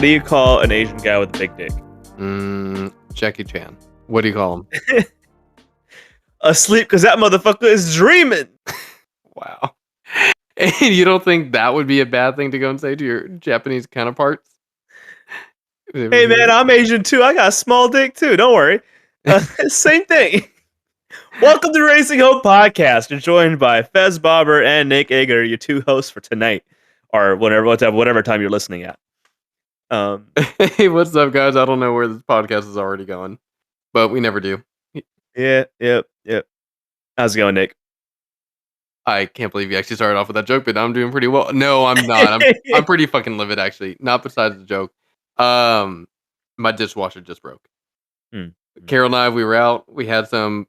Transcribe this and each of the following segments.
what do you call an Asian guy with a big dick? Jackie Chan. What do you call him? Asleep because that motherfucker is dreaming. Wow. And you don't think that would be a bad thing to go and say to your Japanese counterparts? Hey man, I'm Asian too. I got a small dick too. Don't worry. Same thing. Welcome to Racing Hope Podcast. You're joined by Fez Bobber and Nick Egger, your two hosts for tonight, or whatever time you're listening at. Hey, what's up, guys? I don't know where this podcast is already going, but we never do. Yep. How's it going, Nick? I can't believe you actually started off with that joke, but I'm doing pretty well. No, I'm not. I'm pretty fucking livid, actually. Not besides the joke. My dishwasher just broke. Carol and I, we were out. We had some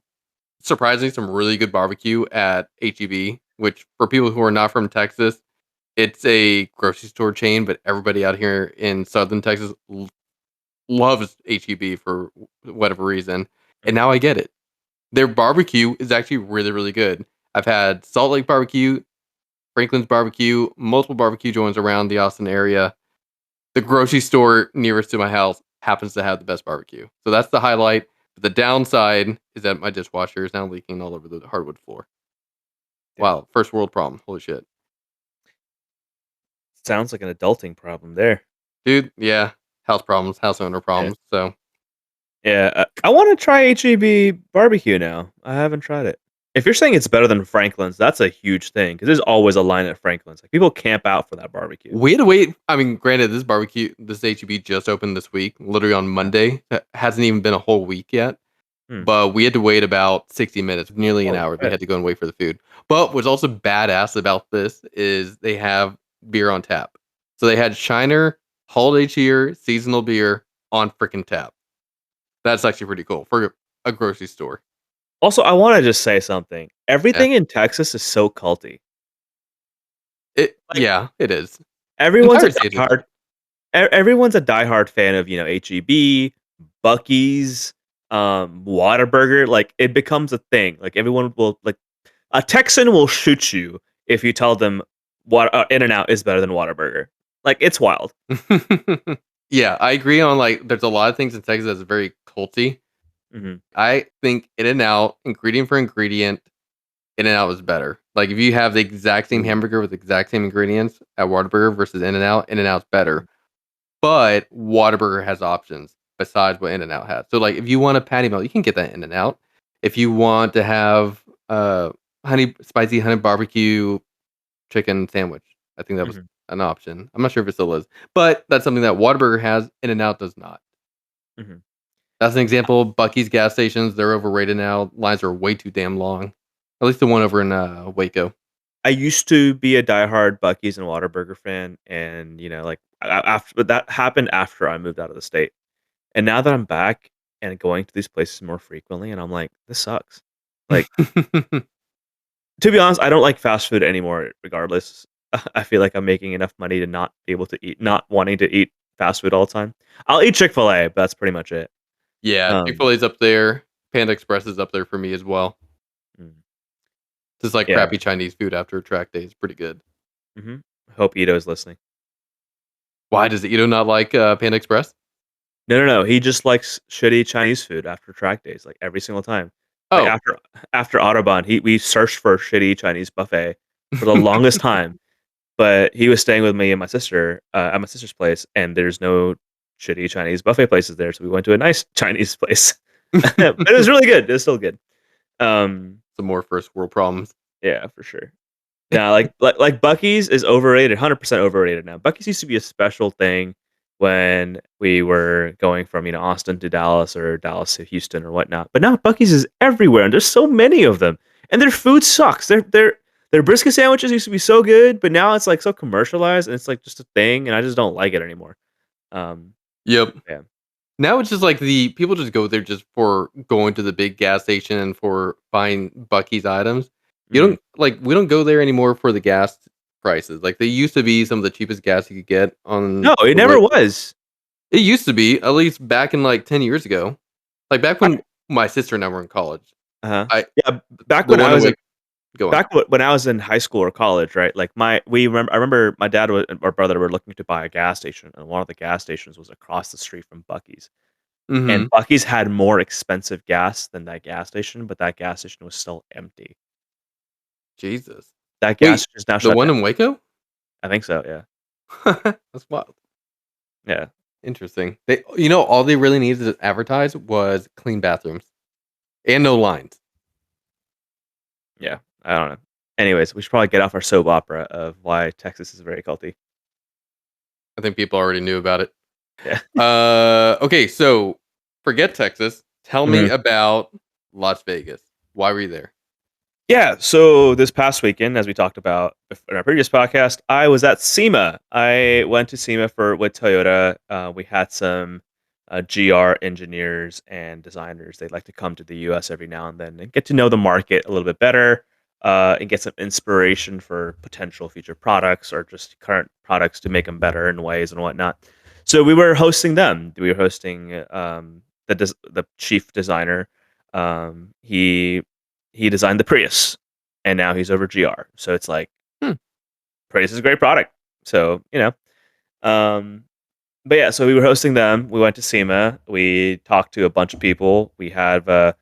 really good barbecue at HEB, which for people who are not from Texas, it's a grocery store chain, but everybody out here in Southern Texas loves HEB for whatever reason. And now I get it. Their barbecue is actually really, really good. I've had Salt Lake Barbecue, Franklin's Barbecue, multiple barbecue joints around the Austin area. The grocery store nearest to my house happens to have the best barbecue. So that's the highlight. But the downside is that my dishwasher is now leaking all over the hardwood floor. Damn. Wow, first world problem. Holy shit. Sounds like an adulting problem there. Dude, yeah. House problems, house owner problems. Yeah. So yeah, I want to try HEB barbecue now. I haven't tried it. If you're saying it's better than Franklin's, that's a huge thing because there's always a line at Franklin's. Like people camp out for that barbecue. We had to wait. I mean, granted, this HEB just opened this week, literally on Monday. That hasn't even been a whole week yet. But we had to wait about 60 minutes, nearly an hour. We had to go and wait for the food. But what's also badass about this is they have beer on tap. So they had Shiner, holiday cheer, seasonal beer on freaking tap. That's actually pretty cool for a grocery store. Also, I want to just say something. Everything in Texas is so culty. It is. Everyone's a diehard fan of, HEB, Buc-ee's, Whataburger. Like it becomes a thing. Like everyone will a Texan will shoot you if you tell them what In-N-Out is better than Whataburger. Like it's wild. Yeah, I agree on there's a lot of things in Texas that's very culty. Mm-hmm. I think In-N-Out, ingredient for ingredient, In-N-Out is better. Like if you have the exact same hamburger with the exact same ingredients at Whataburger versus In-N-Out's better. But Whataburger has options besides what In-N-Out has. So if you want a patty melt, you can get that In-N-Out. If you want to have spicy honey barbecue chicken sandwich, I think that was an option. I'm not sure if it still is, but that's something that Whataburger has. In-N-Out does not. Mm-hmm. That's an example. Buc-ee's gas stations, they're overrated now. Lines are way too damn long. At least the one over in Waco. I used to be a diehard Buc-ee's and Whataburger fan, and but that happened after I moved out of the state. And now that I'm back and going to these places more frequently, and I'm like, this sucks. Like, to be honest, I don't like fast food anymore. Regardless, I feel like I'm making enough money to not be able to eat, not wanting to eat fast food all the time. I'll eat Chick-fil-A, but that's pretty much it. Yeah, Chick-fil-A's up there. Panda Express is up there for me as well. Just crappy Chinese food after a track day is pretty good. Mm-hmm. I hope Ito's listening. Why does Ito not like Panda Express? No. He just likes shitty Chinese food after track days, every single time. Oh, after Autobahn, we searched for a shitty Chinese buffet for the longest time. But he was staying with me and my sister at my sister's place, and there's no shitty Chinese buffet places there, so we went to a nice Chinese place. But it was really good. It was still good. Some more first world problems. Yeah, for sure. Yeah, like Buc-ee's is overrated, 100% overrated now. Buc-ee's used to be a special thing when we were going from Austin to Dallas or Dallas to Houston or whatnot. But now Buc-ee's is everywhere, and there's so many of them, and their food sucks. Their brisket sandwiches used to be so good, but now it's so commercialized and it's just a thing, and I just don't like it anymore. Yep. Yeah. Now it's just the people just go there just for going to the big gas station and for buying Buc-ee's items. You don't we don't go there anymore for the gas prices. They used to be some of the cheapest gas you could get on. No, it never was. It used to be, at least back in 10 years ago. Back when my sister and I were in college. Back when I was Go on. back when I was in high school or college, right? Like I remember my dad and my brother were looking to buy a gas station, and one of the gas stations was across the street from Bucky's. And Mhm. Bucky's had more expensive gas than that gas station, but that gas station was still empty. Jesus. That gas Wait, station is now the shut one down. in Waco? I think so, yeah. That's wild. Yeah, Interesting. All they really needed to advertise was clean bathrooms and no lines. yeah. I don't know. Anyways, we should probably get off our soap opera of why Texas is very culty. I think people already knew about it. Yeah. Okay, so forget Texas. Tell me Mhm. about Las Vegas. Why were you there? Yeah, so this past weekend, as we talked about in our previous podcast, I was at SEMA. I went to SEMA with Toyota. We had some GR engineers and designers. They like to come to the US every now and then and get to know the market a little bit better and get some inspiration for potential future products or just current products to make them better in ways and whatnot. So we were hosting them. We were hosting the chief designer. He designed the Prius, and now he's over GR. So it's like Hmm, Prius is a great product. So um, but yeah, so we were hosting them. We went to SEMA. We talked to a bunch of people. We have a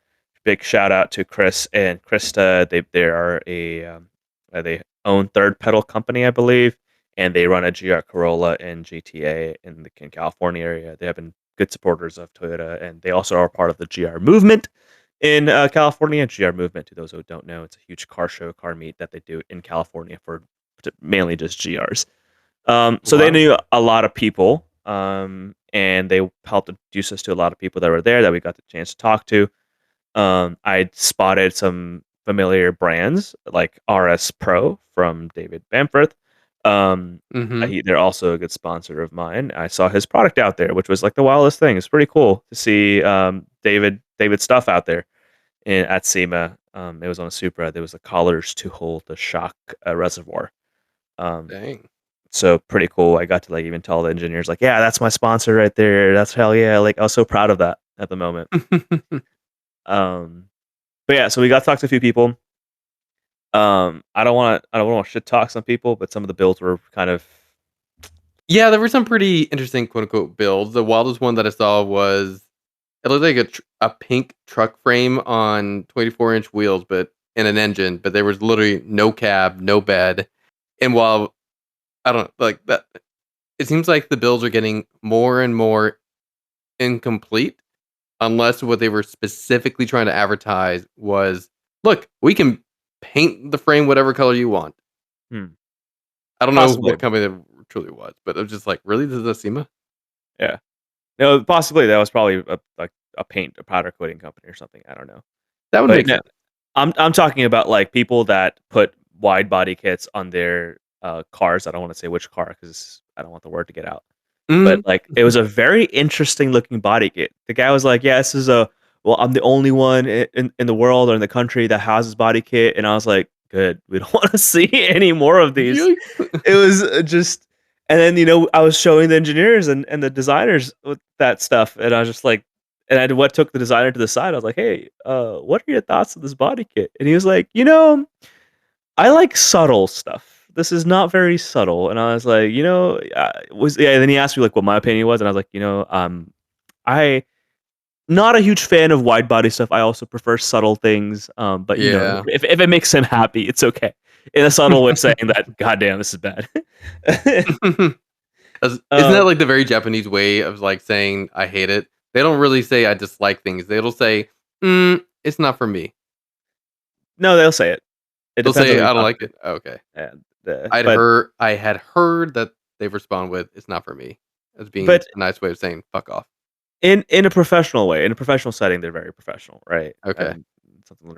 big shout out to Chris and Krista. They are they own Third Pedal Company, I believe, and they run a GR Corolla and GTA in the California area. They have been good supporters of Toyota, and they also are part of the GR movement in California. GR movement, to those who don't know, it's a huge car show, car meet that they do in California for mainly just GRs. So they wow. knew a lot of people, and they helped introduce us to a lot of people that were there that we got the chance to talk to. I spotted some familiar brands like RS Pro from David Bamforth. Mhm. They're also a good sponsor of mine. I saw his product out there, which was like the wildest thing. It's pretty cool to see David stuff out there at SEMA. It was on a Supra. There was the collars to hold the shock reservoir. Um, Dang. so pretty cool. I got to like even tell the engineers like, yeah, that's my sponsor right there. That's hell yeah. Like I was so proud of that at the moment. Um, but yeah, so we got to talk to a few people. I don't want to shit talk some people, but some of the builds were kind of Yeah, there were some pretty interesting quote unquote builds. The wildest one that I saw was it looked like a pink truck frame on 24-inch wheels, but in an engine, but there was literally no cab, no bed. And while I don't like that, it seems like the builds are getting more and more incomplete unless what they were specifically trying to advertise was, look, we can paint the frame whatever color you want. hmm, I don't know possibly, what company that truly was, but it was just like, really, this is a SEMA? yeah. No, possibly that was probably a powder coating company or something. I don't know, That would but make no, sense. I'm talking about like people that put wide body kits on their cars. I don't want to say which car because I don't want the word to get out. But, Mhm. like, it was a very interesting looking body kit. The guy was like, "Yeah, this is a well, I'm the only one in the world or in the country that has this body kit," and I was like, "Good, we don't wanna see any more of these." Yikes. It was, just and then, I was showing the engineers and the designers with that stuff, and I was just like and I what took the designer to the side, I was like, "Hey, what are your thoughts on this body kit?" And he was like, I like subtle stuff. This is not very subtle." And I was like, was yeah, and then he asked me, like, what my opinion was, and I was like, I not a huge fan of wide body stuff. I also prefer subtle things, but, Yeah. if it makes him happy, it's okay. In a subtle way of saying that, "God damn, this is bad." Isn't that Um, like the very Japanese way of like saying I hate it? They don't really say I dislike things. They'll say, it's not for me. no, they'll say it. It They'll depends on say who you I don't talk like to, it. Okay. and, I had heard that they respond with it's not for me as being but a nice way of saying fuck off. in a professional way, in a professional setting, they're very professional, right? Okay. And something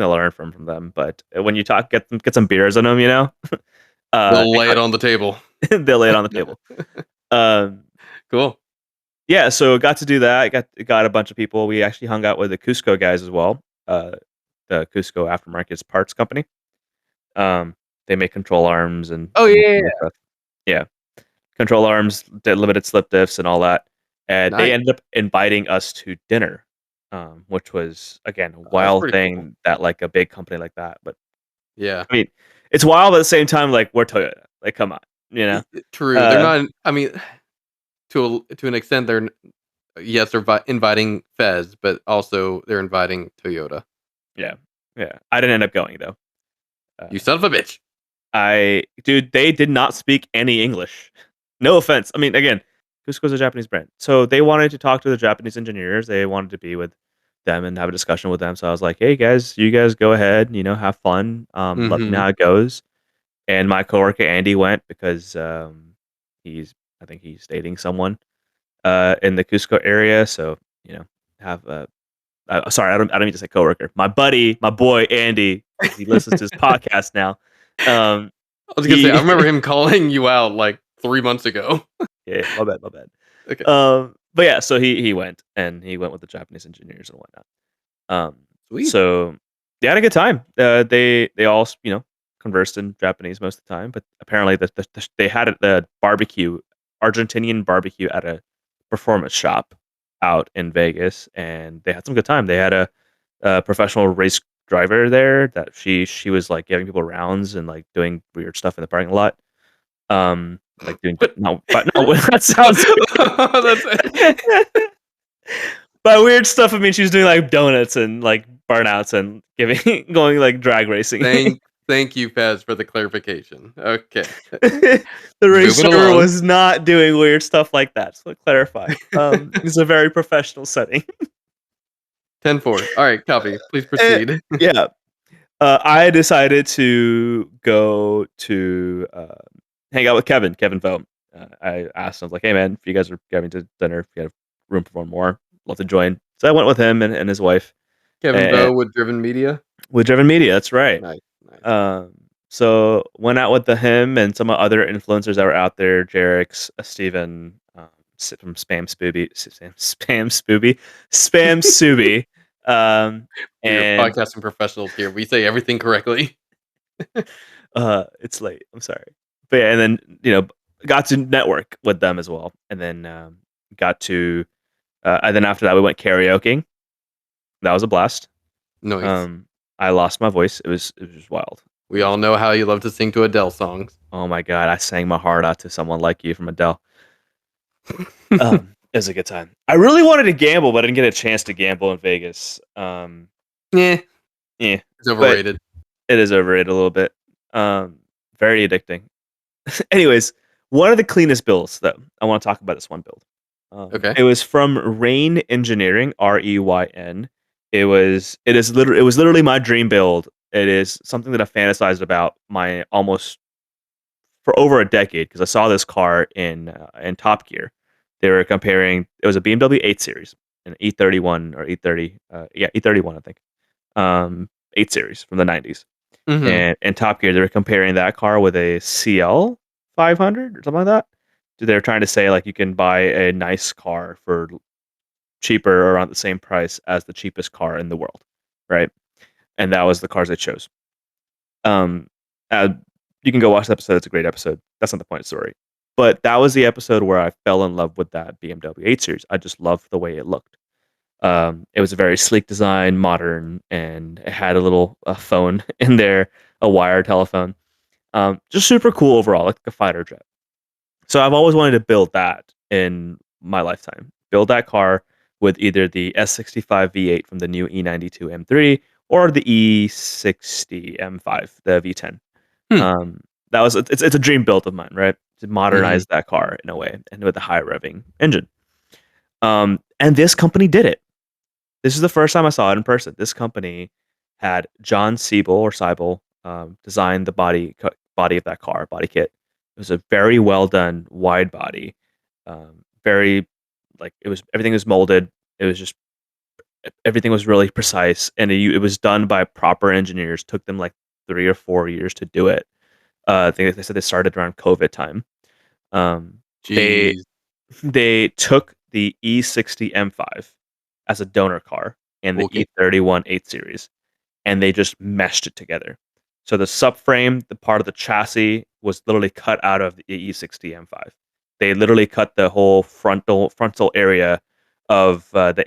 to learn from them, but when you talk get some beers in them, They'll it lay it on the table. they'll lay it on the table. Um, Cool. yeah, so got to do that. I got a bunch of people. We actually hung out with the Cusco guys as well. The Cusco Aftermarket's parts company. They make control arms Oh and yeah. other stuff. Yeah, control arms, limited slip diffs, and all that. And they Nice. ended up inviting us to dinner, which was again a That's wild pretty cool. thing that like a big company like that. But Yeah. I mean, it's wild, but at the same time, like, we're Toyota. Like, come on, you know? True. They're Uh, not. I mean, to an extent, they're yes, they're inviting Fez, but also they're inviting Toyota. yeah, yeah. I didn't end up going though. You Uh, son of a bitch. dude, they did not speak any English. No offense. I mean, again, Cusco's a Japanese brand, so they wanted to talk to the Japanese engineers. They wanted to be with them and have a discussion with them. So I was like, hey guys, you guys go ahead, have fun. Let me know Mm-hmm. how it goes. And my coworker Andy went because he's I think he's dating someone in the Cusco area. So have sorry, I don't mean to say coworker. My buddy, my boy Andy, because he listens to his podcast now. Um, I was gonna say, I he remember him calling you out like 3 months ago. yeah, my bad, my bad. Okay, But yeah, so he went and he went with the Japanese engineers and whatnot. Um, sweet. so they had a good time. They all conversed in Japanese most of the time, but apparently they had the barbecue, Argentinian barbecue at a performance shop out in Vegas, and they had some good time. They had a professional race driver there that she was like giving people rounds and like doing weird stuff in the parking lot. Like doing What? no, but no, that sounds That's weird. By weird stuff, I mean she's doing like donuts and like burnouts and giving going like drag racing. thank you, Fez, for the clarification. Okay, The moving racer along. was not doing weird stuff like that. So to clarify, it's a very professional setting. 10-4. All right, copy. Please Eh, proceed. yeah, I decided to go to hang out with Kevin Foe. I asked him, I was like, "Hey man, if you guys are going to dinner, if you have room for one more, love to join." So I went with him and his wife Kevin and, Bowe with Driven Media. with Driven Media. That's right. Nice, nice. So went out with him and some other influencers that were out there. Jarek's, Steven, from Spam Subi. Um, We are and podcasting professionals here. We say everything correctly. it's late. I'm sorry, but yeah, and then got to network with them as well, and then got to, and then after that we went karaokeing. That was a blast. Nice. Um, I lost my voice. It was just wild. It We was all know how you love to sing to Adele songs. Oh my god, I sang my heart out to someone like you from Adele. It was a good time. I really wanted to gamble, but I didn't get a chance to gamble in Vegas. Yeah, Yeah, it's but overrated. it is overrated a little bit. Very addicting. Anyways, one of the cleanest builds though. I want to talk about this one build. Okay. It was from Rain Engineering, REYN. It was literally my dream build. It is something that I fantasized about my almost for over a decade because I saw this car in Top Gear. They were comparing. It was a BMW 8 Series, an E31 or E30. Yeah, E31, I think. 8 Series from the 90s. Mhm. And in Top Gear, they were comparing that car with a CL 500 or something like that. So they're trying to say like you can buy a nice car for cheaper or around the same price as the cheapest car in the world, right? And that was the cars they chose. Um, uh, you can go watch the episode. It's a great episode. That's not the point of the story. But that was the episode where I fell in love with that BMW 8 Series. I just loved the way it looked. It was a very sleek design, modern, and it had a little phone in there, a wire telephone. Just super cool overall, like a fighter jet. So I've always wanted to build that in my lifetime. Build that car with either the S65 V8 from the new E92 M3 or the E60 M5, the V10. Hmm. Um, it's a dream build of mine, right? To Mhm. modernize that car in a way and with a high revving engine. And this company did it. This is the first time I saw it in person. This company had John Siebel or Seibel design the body of that car, body kit. It was a very well done wide body. Very like everything was molded. It was just everything was really precise, and it was done by proper engineers. Took them like 3 or 4 years to do it. I think they said they started around COVID time. Um, they Jeez. they took the E60 M5 as a donor car and the Okay. E31 8 Series, and they just meshed it together. So the subframe, the part of the chassis, was literally cut out of the E60 M5. They literally cut the whole frontal area of the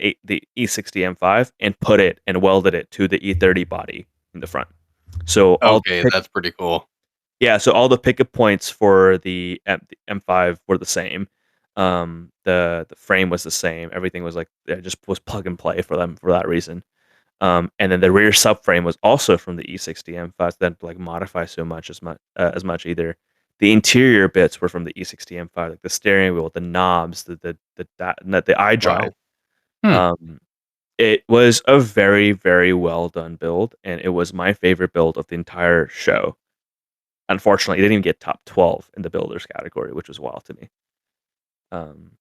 E60 M5 and put it and welded it to the E30 body in the front. So all the Okay, pick that's pretty cool. yeah, so all the pickup points for the M5 were the same. The frame was the same. Everything was like it just was plug and play for them for that reason. And then the rear subframe was also from the E60 M5. So didn't like modify so much as much either. The interior bits were from the E60 M5, like the steering wheel, the knobs, the iDrive. Wow. Hmm. Um, it was a very very well done build, and it was my favorite build of the entire show. Unfortunately, it didn't even get top 12 in the builders category, which was wild to me. Um,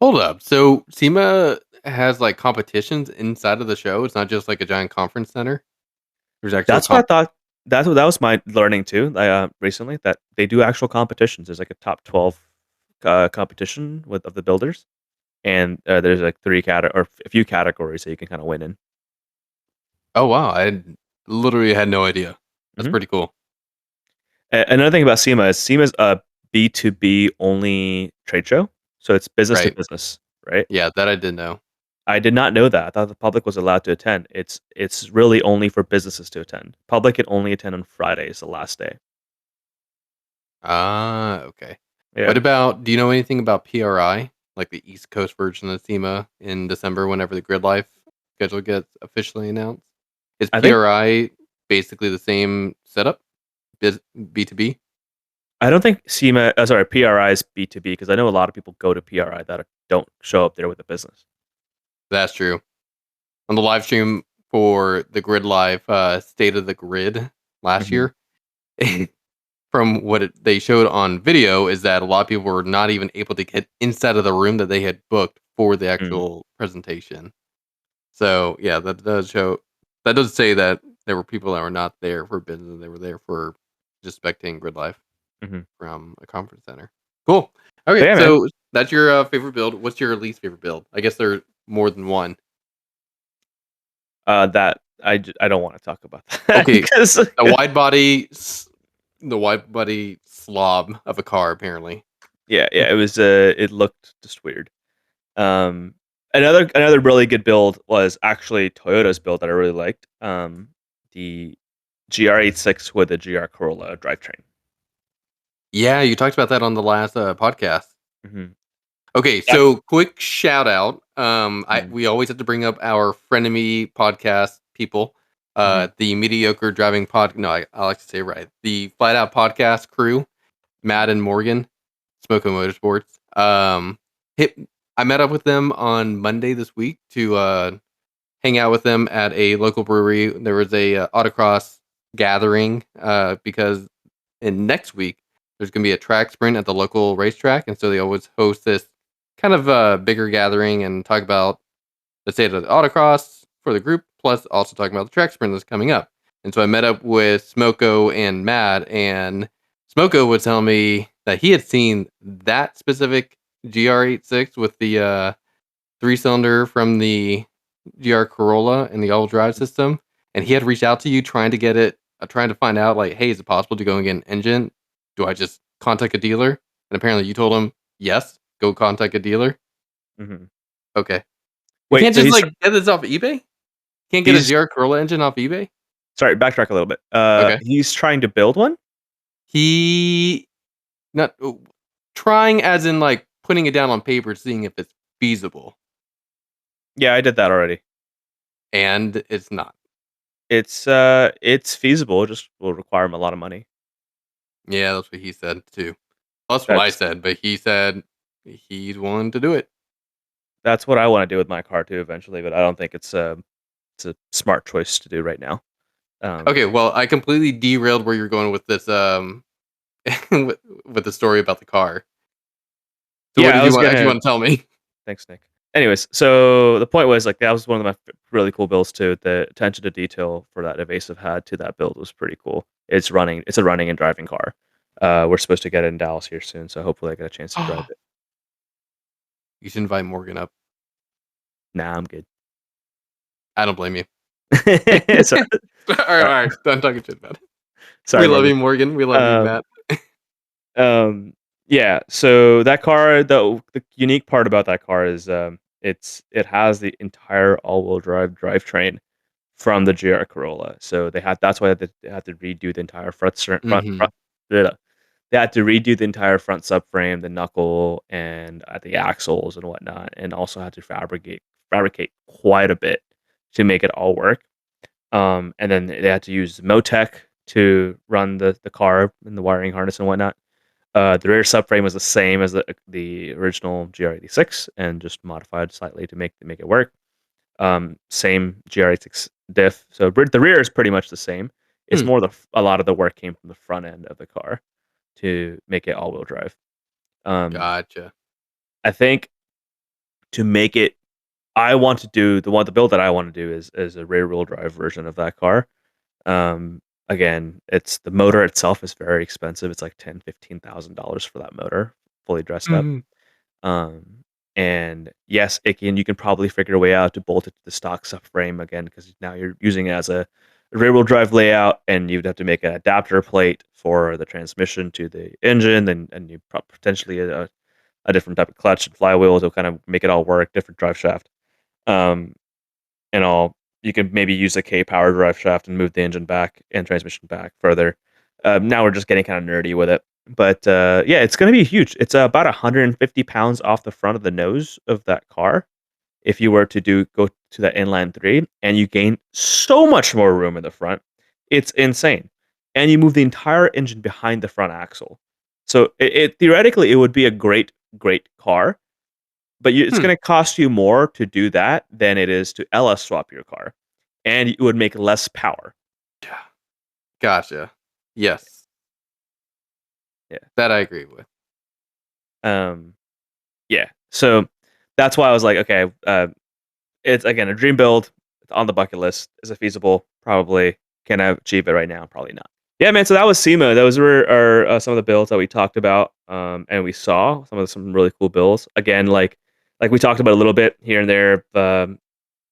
Hold up. So SEMA has like competitions inside of the show. It's not just like a giant conference center. There's actual that's what I comp. thought. That was my learning too. Recently that they do actual competitions. There's like a top 12 competition with of the builders, and there's like or a few categories that you can kind of win in. Oh wow, literally had no idea. That's Hmm. pretty cool. Another thing about SEMA is SEMA's a B2B only trade show, so it's business to Right. business, right? Yeah, that I did know. I did not know that. I thought the public was allowed to attend. It's really only for businesses to attend. Public can only attend on Fridays, the last day. Ah, okay. What Yeah. about? Do you know anything about PRI, like the East Coast version of SEMA in December, whenever the Grid Life schedule gets officially announced? Is I think PRI basically the same setup, B2B? I don't think PRI is B2B because I know a lot of people go to PRI that don't show up there with a business. That's true. On the live stream for the Grid Life State of the Grid last Mhm. year, from what they showed on video, is that a lot of people were not even able to get inside of the room that they had booked for the Mm. actual presentation. So yeah, that does show. That does say that there were people that were not there for business; they were there for just spectating Grid Life Mhm. from a conference center. Cool. But Okay, yeah, man, so that's your favorite build. What's your least favorite build? I guess there's more than one. that I don't wanna talk about that Okay, 'cause the wide body, the wide body slob of a car, apparently. yeah, yeah, it looked just weird. Um, another really good build was actually Toyota's build that I really liked. The GR86 with the GR Corolla drivetrain. Yeah, you talked about that on the last podcast. Mhm. Okay, That so quick shout out. I Mhm. we always have to bring up our frenemy podcast people. Mhm. The mediocre driving pod. No, I like to say it right. The flat out podcast crew, Matt and Morgan, Smoko Motorsports. Hit. I met up with them on Monday this week to hang out with them at a local brewery. There was a autocross gathering because in next week there's going to be a track sprint at the local racetrack, and so they always host this kind of bigger gathering and talk about the state of the autocross for the group, plus also talking about the track sprint that's coming up. And so I met up with Smoko and Matt, and Smoko would tell me that he had seen that specific GR86 with the three cylinder from the GR Corolla and the all drive system, and he had reached out to you trying to get it, trying to find out like, hey, is it possible to go and get an engine? Do I just contact a dealer? And apparently, you told him yes, go contact a dealer. Mhm. Okay, you Wait, can't so just like get this off eBay. Can't get a he's GR Corolla engine off eBay. sorry, backtrack a little bit. Okay, He's trying to build one? he not trying as in like putting it down on paper, seeing if it's feasible, Yeah, I did that already. and it's not. It's feasible, it just will require him a lot of money. Yeah, that's what he said too. That's what I That's said, but he said he's willing to do it. that's what I wanna do with my car too eventually, but I don't think it's a smart choice to do right now. Um, Okay, well, I completely derailed where you're going with this with the story about the car. So what yeah, did I you was want actually gonna want to tell me? thanks, Nick. Anyways, so the point was, like, that was one of my really cool builds too. The attention to detail for that Evasive had to that build was pretty cool. It's a running and driving car. We're supposed to get it in Dallas here soon, so hopefully I get a chance to drive it. You should invite Morgan up. Nah, I'm good. I don't blame you. So All right, done talking shit about it. We sorry, love Morgan. you, Morgan. We love you, Um, Matt. um, yeah. So that car, the unique part about that car is it has the entire all-wheel drive drivetrain from the GR Corolla. So that's why they had to redo the entire Mhm. bleh. They had to redo the entire front subframe, the knuckle, and the axles and whatnot, and also had to fabricate quite a bit to make it all work. And then they had to use Motec to run the car and the wiring harness and whatnot. The rear subframe was the same as the original GR86 and just modified slightly to make it work. Same GR86 diff. So the rear is pretty much the same. It's Hmm. more a lot of the work came from the front end of the car to make it all-wheel drive. Um, Gotcha. I think to make it, I want to do the build that I want to do is a rear-wheel drive version of that car. Um, Again, it's the motor itself is very expensive. It's like $10,000-$15,000 for that motor, fully dressed up. Mhm. Um, and yes, you can probably figure a way out to bolt it to the stock subframe again because now you're using it as a rear-wheel drive layout, and you'd have to make an adapter plate for the transmission to the engine, and you potentially a different type of clutch and flywheel to kind of make it all work, different drive shaft. Um, and all you can maybe use a K power drive shaft and move the engine back and transmission back further. Now we're just getting kind of nerdy with it, but yeah, it's going to be huge. It's about 150 pounds off the front of the nose of that car. If you were to go to that inline three, and you gain so much more room in the front, it's insane. And you move the entire engine behind the front axle. So it theoretically it would be a great car, but it's Hmm. gonna cost you more to do that than it is to LS swap your car, and it would make less power. Yeah. Gotcha. Yes. Yeah. That I agree with. Um, yeah. So that's why I was like, okay, it's again a dream build. It's on the bucket list. Is it feasible? Probably. Can I achieve it right now? Probably not. Yeah, man. So that was SEMA. Those were some of the builds that we talked about, and we saw some really cool builds. Again, like we talked about a little bit here and there.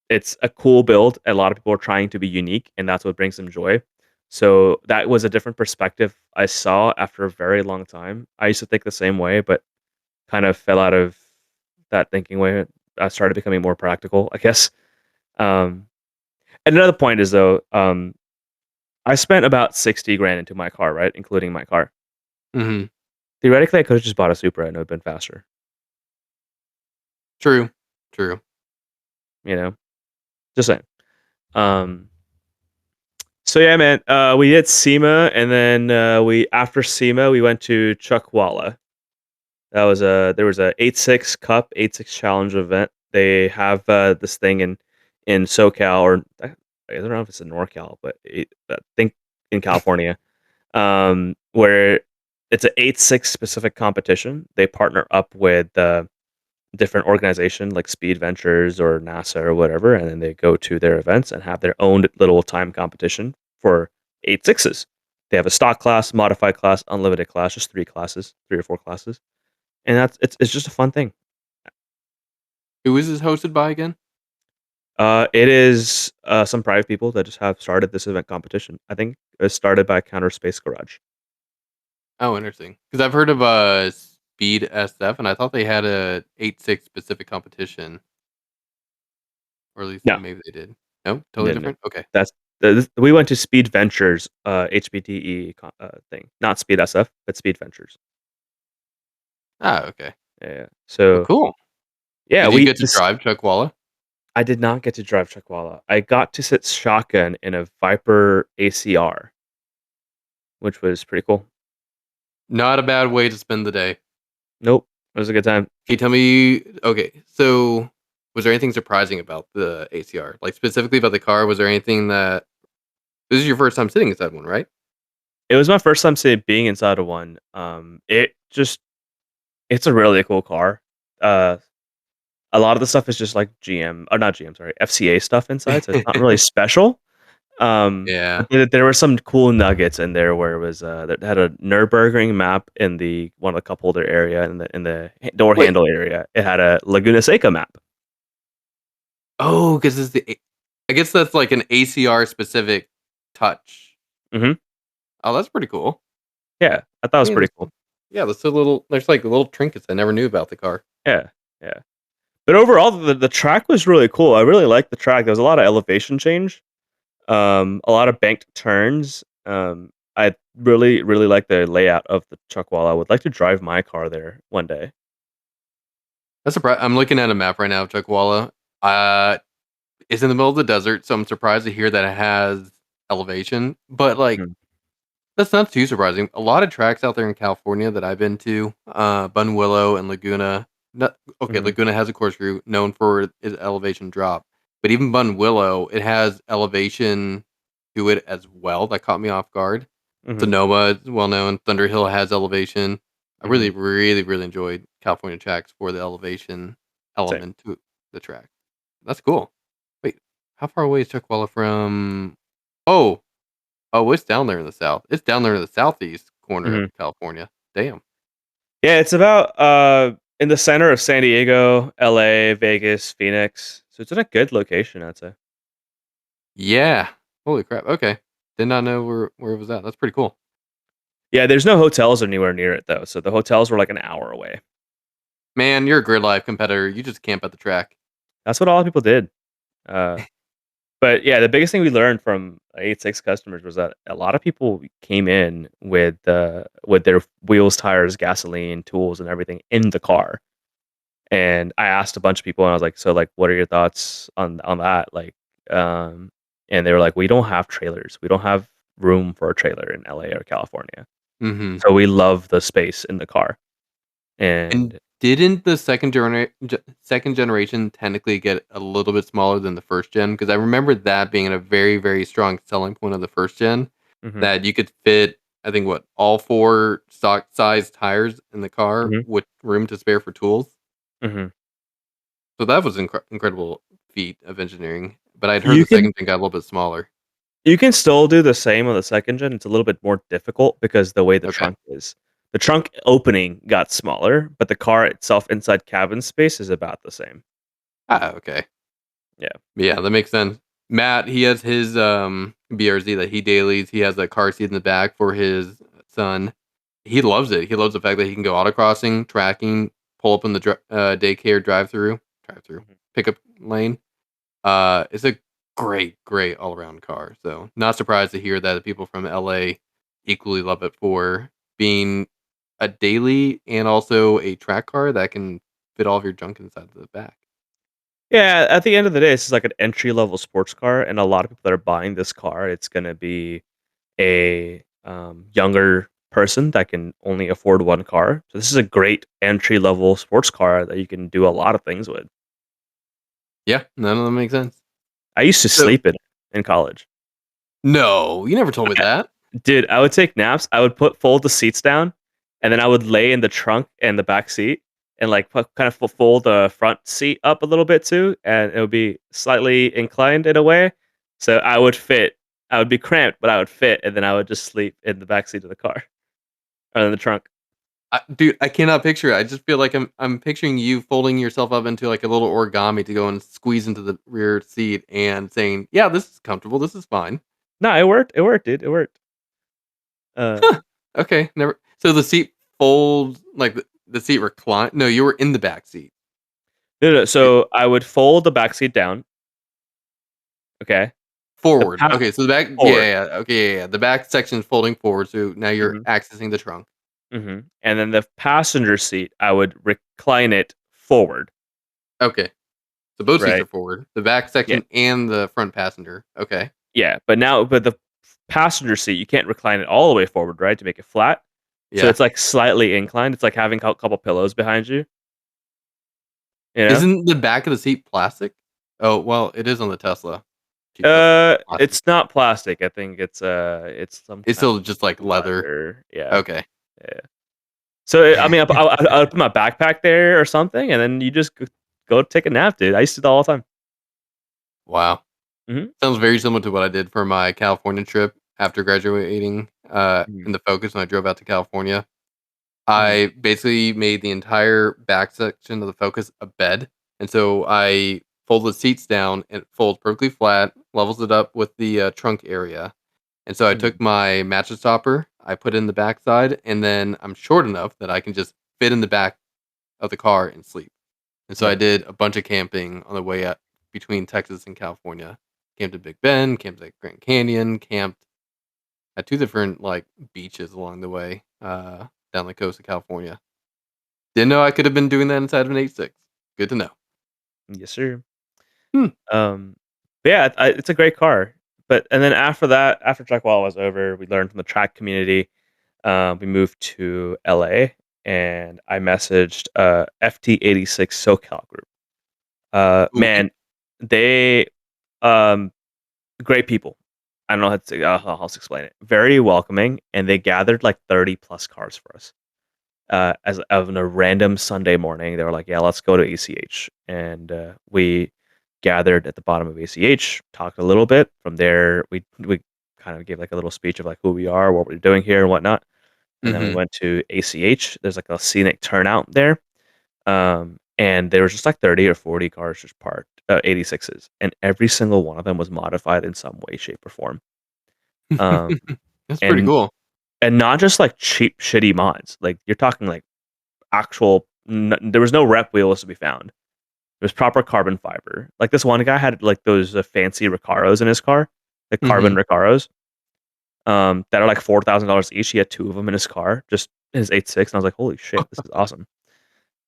It's a cool build. A lot of people are trying to be unique, and that's what brings them joy. So that was a different perspective I saw after a very long time. I used to think the same way, but kind of fell out of that thinking way. I started becoming more practical, I guess. Um, and another point is though, I spent about 60 grand into my car, right, including my car. Mhm. Theoretically, I could have just bought a Supra and it would have been faster. True. True. You know, just saying. Um, So yeah, man, we did SEMA, and then we after SEMA we went to Chuckwalla. There was a 8-6 Cup 8-6 Challenge event. They have this thing in SoCal, or I don't know if it's in NorCal, but I think in California, where it's an 8-6 specific competition. They partner up with different organization like Speed Ventures or NASA or whatever, and then they go to their events and have their own little time competition for 8-6s. They have a stock class, modified class, unlimited class, just three or four classes, and it's just a fun thing. Who is this hosted by again? It is some private people that just have started this event competition. I think it was started by Counter Space Garage. Oh, interesting. Because I've heard of Speed SF, and I thought they had a 8-6 specific competition, or at least No, maybe they did. No, totally no, no. different. Okay. That's we went to Speed Ventures, HBTE thing, not Speed SF, but Speed Ventures. Ah, okay. Yeah. Yeah. Well, So cool. yeah, Did you we get to this drive Chuckwalla? I did not get to drive Chuckwalla. I got to sit shotgun in a Viper ACR, which was pretty cool. Not a bad way to spend the day. Nope, it was a good time. Can you tell me? Okay, so was there anything surprising about the ACR? Like specifically about the car? Was there anything that this is your first time sitting inside one, right? It was my first time being inside of one. It's a really cool car. Uh, a lot of the stuff is just like GM, or not GM, sorry, FCA stuff inside, so it's not really special. Yeah. But there were some cool nuggets in there where it was that had a Nürburgring map in the one of the cup holder area in the door Wait. handle area. It had a Laguna Seca map. Oh, because it's I guess that's like an ACR specific touch. Hmm. Oh, that's pretty cool. Yeah, I thought it was Yeah, pretty cool. that's a little. There's like little trinkets I never knew about the car. Yeah, yeah. But overall, the track was really cool. I really liked the track. There was a lot of elevation change. A lot of banked turns. I really like the layout of the truck wall. I would like to drive my car there one day. That's surpri I'm looking at a map right now of Chuckwalla. Uh, it's in the middle of the desert, so I'm surprised to hear that it has elevation, but, like, Mhm, that's not too surprising. A lot of tracks out there in California that I've been to, Bunwillow and Laguna. Not okay, mhm, Laguna has a corkscrew known for its elevation drop, but even Bunwillow, it has elevation to it as well that caught me off guard. mhm, Sonoma is well known. Thunder Hill has elevation. I really, mhm. really, really enjoyed California tracks for the elevation Same. element to the track. That's cool. Wait, how far away is Chuckwalla from? Oh, oh, it's down there in the south. It's down there in the southeast corner of Mhm. California. Damn. Yeah, it's about, in the center of San Diego, LA, Vegas, Phoenix, so it's in a good location, I'd say. Yeah. Holy crap. Okay. Did not know where it was at. That's pretty cool. Yeah, there's no hotels anywhere near it, though, so the hotels were, like, an hour away. Man, you're a grid life competitor. You just camp at the track. That's what a lot of people did. Uh, but, yeah, the biggest thing we learned from 86 customers was that a lot of people came in with their wheels, tires, gasoline, tools, and everything in the car. And I asked a bunch of people, and I was like, "So, like, what are your thoughts on that?" Like, um, and they were like, "We don't have trailers. We don't have room for a trailer in LA or California. Hmm. So we love the space in the car." And And didn't the second generation technically get a little bit smaller than the first gen? Because I remember that being a very, very strong selling point of the first gen, mhm, that you could fit, I think, what, all 4 stock size tires in the car mhm, with room to spare for tools. mhm. So that was incredible feat of engineering. But I'd heard You the can second gen got a little bit smaller. you can still do the same on the second gen. It's a little bit more difficult because the way the Okay. trunk is. The trunk opening got smaller, but the car itself inside cabin space is about the same. Ah, okay. Yeah. Yeah, that makes sense. Matt, he has his BRZ that he dailies. He has a car seat in the back for his son. He loves it. He loves the fact that he can go autocrossing, tracking, pull up in the daycare drive through Mhm. pickup lane. It's a great, great all around car. So not surprised to hear that the people from LA equally love it for being a daily and also a track car that can fit all of your junk inside the back. Yeah, at the end of the day, this is like an entry level sports car, and a lot of people that are buying this car, it's gonna be a younger person that can only afford one car. So this is a great entry level sports car that you can do a lot of things with. Yeah, none of them make sense. I used to So sleep in college. no, you never told me that. Dude, I would take naps. I would fold the seats down, and then I would lay in the trunk and the back seat, and like kind of fold the front seat up a little bit too, and it would be slightly inclined in a way, so I would fit. I would be cramped, but I would fit, and then I would just sleep in the back seat of the car or in the trunk. Dude, I cannot picture it. I just feel like I'm picturing you folding yourself up into like a little origami to go and squeeze into the rear seat and saying, "Yeah, this is comfortable. This is fine." No, it worked. It worked, dude. It worked. Uh, Huh. Okay, never. So the seat folds like the seat recline. No, you were in the back seat. no, no. It, So I would fold the back seat down. Okay, the forward. Okay, so the back. Yeah, forward. yeah, yeah. Okay, yeah, yeah. The back section is folding forward. So now you're Mhm. accessing the trunk. Mhm, and then the passenger seat, I would recline it forward, Okay, so both seats right? are forward. The back Yeah, section and the front passenger. Okay. yeah, but the passenger seat, you can't recline it all the way forward, right, to make it flat, so Yeah. it's, like, slightly inclined, it's like having a couple pillows behind you, you know? Isn't the back of the seat plastic? Oh, well, it is on the Tesla. Jeep Tesla. Plastic. It's not plastic, I think it's some It's kind still of just like leather. leather, yeah, Okay. yeah. So, I mean, I would put my backpack there or something, and then you just go take a nap, dude, I used to do that all the time. Wow. Mhm, Sounds very similar to what I did for my California trip after graduating mhm, in the Focus when I drove out to California. mhm, I basically made the entire back section of the Focus a bed. And so I fold the seats down and it folds perfectly flat, levels it up with the trunk area. And so I mhm, took my mattress topper, I put it in the backside, and then I'm short enough that I can just fit in the back of the car and sleep. And so I yeah. did a bunch of camping on the way up between Texas and California. camped at Big Ben, camped at Grand Canyon, camped at 2 different, like, beaches along the way, down the coast of California. Didn't know I could have been doing that inside of an 86. Good to know. Yes, sir. Hmm. Um, but yeah, it's a great car. But and then after that, after track wall was over, we learned from the track community. We moved to LA, and I messaged FT86 SoCal group. Okay. Man, they um great people. I don't know how else to explain it. Very welcoming, and they gathered like 30 plus cars for us. As of a random Sunday morning, they were like, "Yeah, let's go to ACH," and we gathered at the bottom of ACH, talked a little bit. From there, we kind of gave like a little speech of like who we are, what we're doing here, and whatnot. And then we Mhm. went to ACH. There's like a scenic turnout there, and there was just like 30 or 40 cars just parked, 86s, and every single one of them was modified in some way, shape, or form. Um, That's pretty and cool. and not just like cheap, shitty mods. Like you're talking like actual. There was no rep wheels to be found. It was proper carbon fiber. Like this one guy had like those fancy Recaros in his car, the carbon Mhm. Recaros, that are like $4,000 each. He had two of them in his car, just his 86, and I was like, holy shit, this is awesome.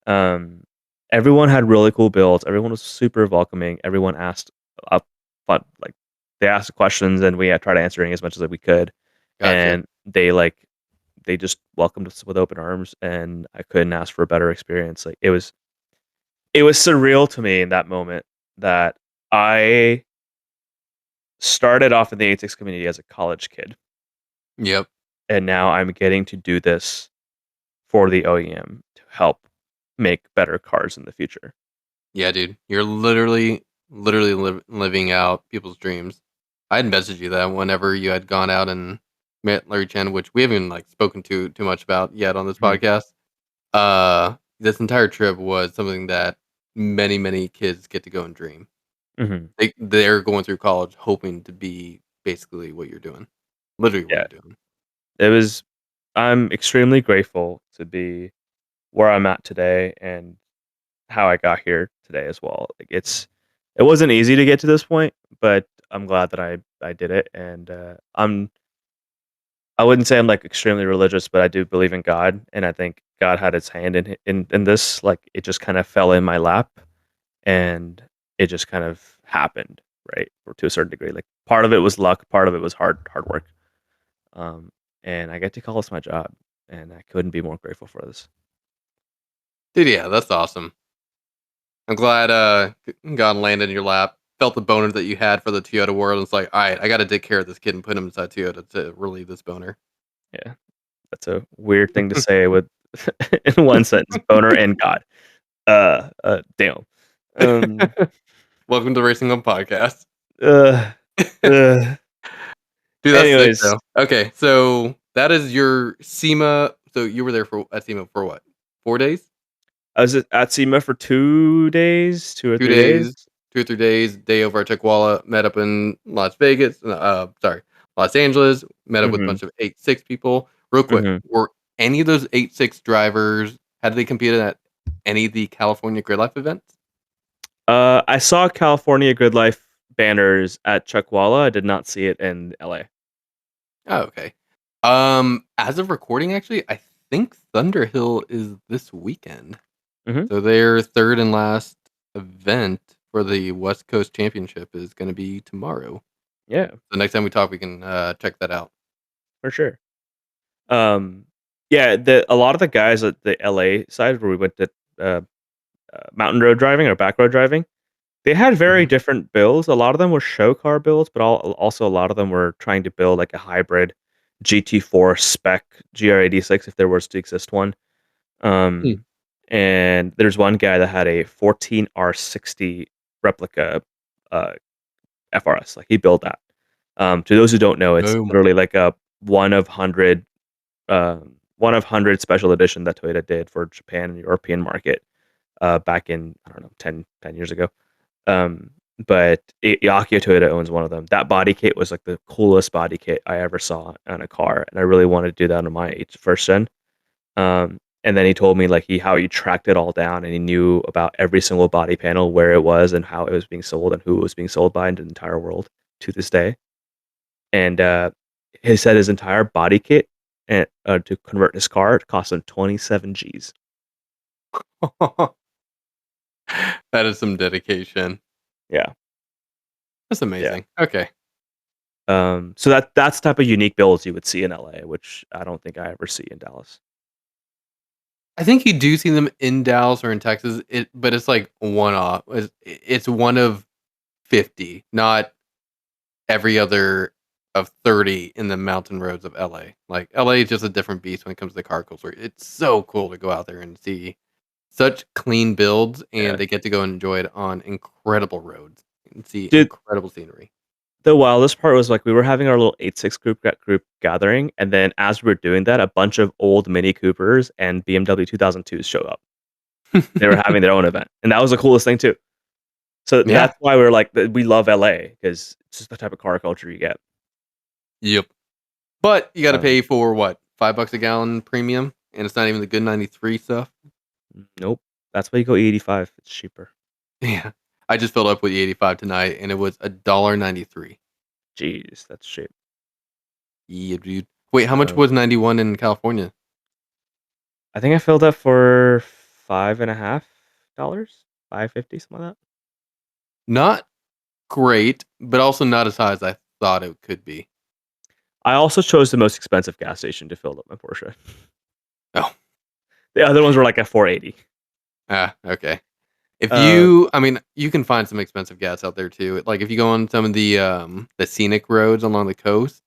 Um, everyone had really cool builds. Everyone was super welcoming. Everyone asked up, but like they asked questions, and we had tried answering as much as we could. Gotcha. And they just welcomed us with open arms, and I couldn't ask for a better experience. Like it was surreal to me in that moment that I started off in the 86 community as a college kid, Yep. and now I'm getting to do this for the OEM to help make better cars in the future. Yeah, dude. You're literally living out people's dreams. I had messaged you that whenever you had gone out and met Larry Chen, which we haven't like spoken too much about yet on this Mhm, podcast. This entire trip was something that many kids get to go and dream. mhm. They're going through college hoping to be basically what you're doing. Literally what Yeah, you're doing. it was I'm extremely grateful to be where I'm at today and how I got here today as well. Like it wasn't easy to get to this point, but I'm glad that I did it, and I wouldn't say I'm like extremely religious, but I do believe in God, and I think God had His hand in this. Like it just kind of fell in my lap, and it just kind of happened, right? Or to a certain degree, like part of it was luck, part of it was hard work. Um, and I get to call this my job, and I couldn't be more grateful for this. Dude, yeah, that's awesome. I'm glad God landed in your lap. Felt the boner that you had for the Toyota world. It's like, all right, I got to take care of this kid and put him inside Toyota to relieve this boner. Yeah, that's a weird thing to say with in one sentence, boner and God. Damn. Um, Welcome to Racing Home Podcast. uh, uh, Dude, that's sick anyways, though. Okay, so that is your SEMA. So you were there for at SEMA for what? 4 days? I was at SEMA for 2 days, 2 2 or 3 days. days, 2 or 3 days. Day over at Tukwala. Met up in Las Vegas. Sorry, Los Angeles. Met up with a Mhm, bunch of 8-6 people. Real quick, mhm. were any of those 8-6 drivers? Had they competed at any of the California Grid Life events? I saw California Grid Life banners at Chuckwalla. I did not see it in LA. Oh, okay. As of recording, actually, I think Thunderhill is this weekend. Mhm. So their third and last event for the West Coast Championship is going to be tomorrow. Yeah, The next time we talk, we can check that out. for sure. Um, yeah, the a lot of the guys at the LA side where we went to uh, mountain road driving or back road driving, they had very Mhm. different builds. A lot of them were show car builds, but also a lot of them were trying to build like a hybrid GT4 spec GR86 if there was to exist one. Hmm. And there's one guy that had a 14R60 replica uh, FRS. Like he built that. To those who don't know, it's Boom. literally like a one of hundred special edition that Toyota did for Japan and European market back in I don't know 10 years ago. Um, but Akio Toyota owns one of them. That body kit was like the coolest body kit I ever saw on a car, and I really wanted to do that on my first gen. And then he told me, like, how he tracked it all down, and he knew about every single body panel, where it was, and how it was being sold, and who it was being sold by in the entire world to this day. And, he said his entire body kit, and, to convert his car, it cost him 27 Gs. That is some dedication. Yeah, That's yeah. amazing. Okay. So that's the type of unique builds you would see in LA, which I don't think I ever see in Dallas. I think you do see them in Dallas or in Texas, but it's like one off. It's one of 50, not every other of 30 in the mountain roads of LA. Like LA is just a different beast when it comes to the car culture. It's so cool to go out there and see such clean builds, and Yeah. they get to go and enjoy it on incredible roads and see Dude, incredible scenery. the wildest part was, like, we were having our little 8-6 group gathering, and then as we were doing that, a bunch of old Mini Coopers and BMW 2002s showed up. They were having their own event, and that was the coolest thing too. So Yeah. that's why we're like, we love LA, because it's just the type of car culture you get. Yep. But you got to Um, pay for what, $5 a gallon premium, and it's not even the good 93 stuff. nope. That's why you go 85. It's cheaper. Yeah. I just filled up with the 85 tonight, and it was $1.93. Jeez, that's cheap. Yeah, dude. Wait, how much Um, was 91 in California? I think I filled up for $5.50, 5.50, something like that. Not great, but also not as high as I thought it could be. I also chose the most expensive gas station to fill up my Porsche. Oh, The other ones were like at 4.80. okay. If Uh, you, I mean, you can find some expensive gas out there too. Like if you go on some of the scenic roads along the coast,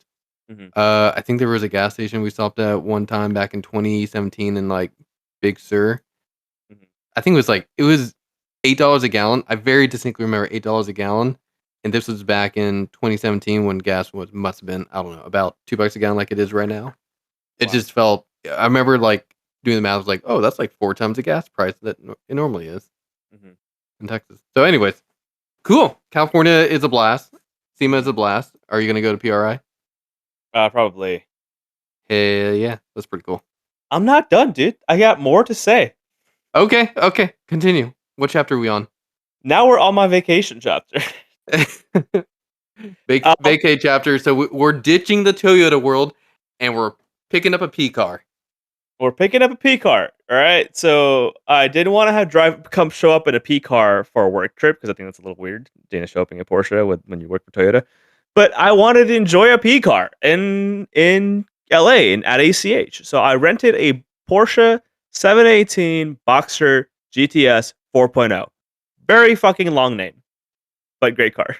mhm, I think there was a gas station we stopped at one time back in 2017 in like Big Sur. mhm, I think it was $8 a gallon. I very distinctly remember $8 a gallon, and this was back in 2017 when gas must have been, I don't know, about $2 a gallon like it is right now. It wow. just felt. I remember like doing the math. I was like, oh, that's like 4 times the gas price that it normally is Mhm. in Texas. So, anyways, cool. California is a blast. SEMA is a blast. Are you gonna go to PRI? Probably. Hell yeah, that's pretty cool. I'm not done, dude. I got more to say. Okay, okay, continue. What chapter are we on? Now we're on my vacation chapter. Um, Vacay chapter. So we're ditching the Toyota world, and we're picking up a P car. we're picking up a P car. All right. So I didn't want to have come show up in a P car for a work trip, because I think that's a little weird. Dana show up in a Porsche when you work for Toyota. But I wanted to enjoy a P car in LA and at ACH. So I rented a Porsche 718 Boxster GTS 4.0. Very fucking long name, but great car.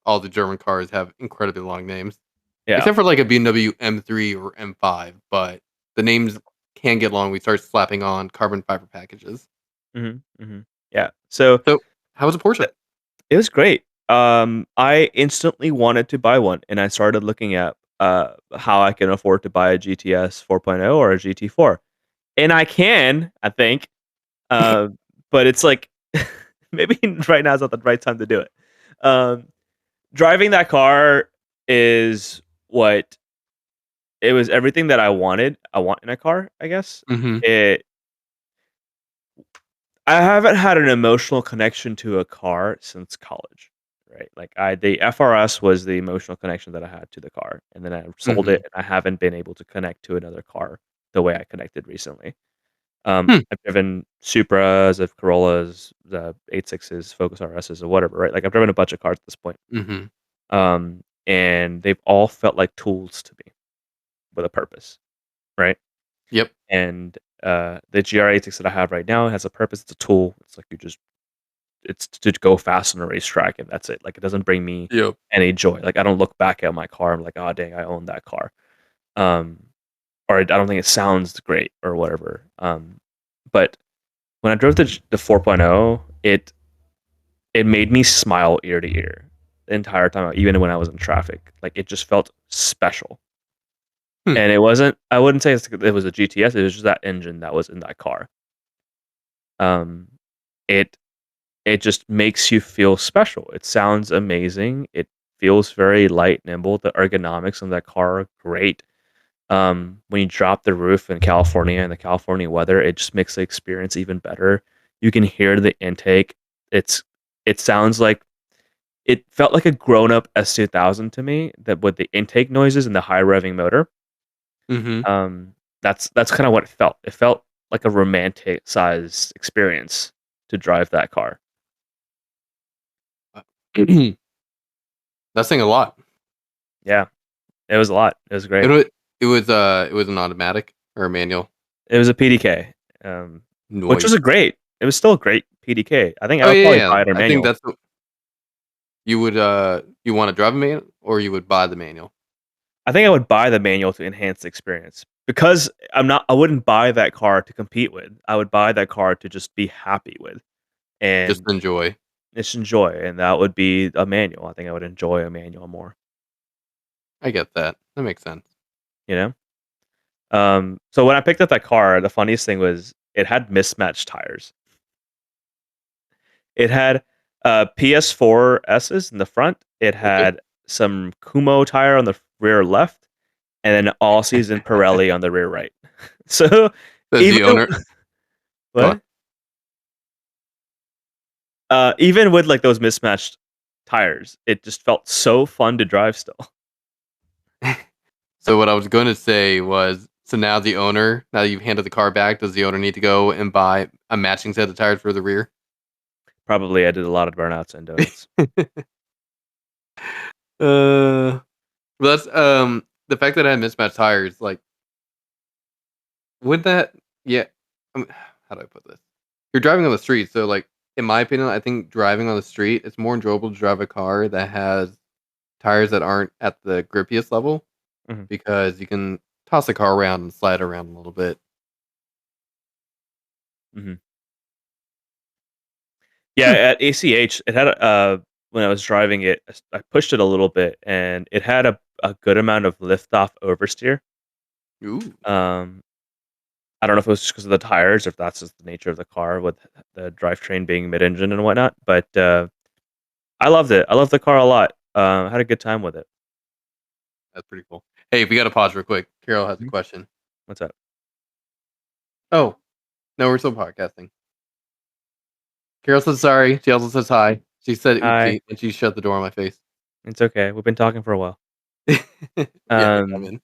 All the German cars have incredibly long names, Yeah. except for like a BMW M3 or M5. But the names can get long. We start slapping on carbon fiber packages. Mhm. Mhm. Yeah. So So how was a Porsche? th- it was great. I instantly wanted to buy one, and I started looking at how I can afford to buy a GTS 4.0 or a GT4. And I can, I think. Uh, but it's like maybe right now is not the right time to do it. Um, Driving that car is what it was, everything that I want in a car, I guess. Mm-hmm. It I haven't had an emotional connection to a car since college, right? Like, the FRS was the emotional connection that I had to the car, and then I sold Mm-hmm. it, and I haven't been able to connect to another car the way I connected recently. Hmm. I've driven Supras, I've Corollas, the 86s, Focus RSs, or whatever, right? Like, I've driven a bunch of cars at this point. Mm-hmm. And they've all felt like tools to me with a purpose, right? Yep. And the GR86 that I have right now has a purpose. It's a tool. It's like it's to go fast on a racetrack, and that's it. Like, it doesn't bring me Yep. any joy. Like, I don't look back at my car. I'm like, oh dang, I own that car. Um, or I don't think it sounds great or whatever. But when I drove the 4.0, it made me smile ear to ear the entire time, even when I was in traffic. Like, it just felt special. Hmm. And it wasn't. I wouldn't say it was a GTS. It was just that engine that was in that car. Um, it it just makes you feel special. It sounds amazing. It feels very light, nimble. The ergonomics on that car are great. When you drop the roof in California and the California weather, it just makes the experience even better. You can hear the intake. It's it sounds like it felt like a grown up S2000 to me that with the intake noises and the high revving motor. Mhm. Um, that's kind of what it felt. It felt like a romanticized experience to drive that car. That's saying a lot. Yeah, it was a lot. It was It great. wa it was an automatic or a manual? It was a PDK, which was a Noise. great. It was still a great PDK. I think I Oh, would yeah, probably yeah. buy it in I think manual. that's what you would, you wanna drive a manual or you would buy the manual? I think I would buy the manual to enhance the experience because I wouldn't buy that car to compete with. I would buy that car to just be happy with Just and enjoy. just enjoy, and that would be a manual. I think I would enjoy a manual more, I get that. That makes sense. you know? So when I picked up that car, the funniest thing was it had mismatched tires. It had PS4 S's in the front. It Okay. had some Kumo tire on the rear left, and then all season Pirelli on the rear right. So Does even the owner go on. what? Even with like those mismatched tires, it just felt so fun to drive still. So what I was gonna say was, so now that you've handed the car back, does the owner need to go and buy a matching set of tires for the rear? Probably I did a lot of burnouts and donuts. Well, that's, the fact that I had mismatched tires, like, would that yeah, how do I put this? You're driving on the street, so, like, in my opinion, I think driving on the street, it's more enjoyable to drive a car that has tires that aren't at the grippiest level, Mhm, because you can toss the car around and slide around a little bit. mhm. Yeah, at ACH, it had when I was driving it, I pushed it a little bit, and it had a good amount of lift off oversteer. Ooh. Um, I don't know if it was just because of the tires or if that's just the nature of the car with the drivetrain being mid-engine and whatnot, but, I loved it. I loved the car a lot. I had a good time with it. That's pretty cool. Hey, we gotta pause real quick. Carol has a Mhm. question. What's up? Oh, no, we're still podcasting. Carol says sorry. She also says hi. She said Hi. oopsie, and she shut the door on my face. It's okay. We've been talking for a while. Yeah, no, I'm Um, in.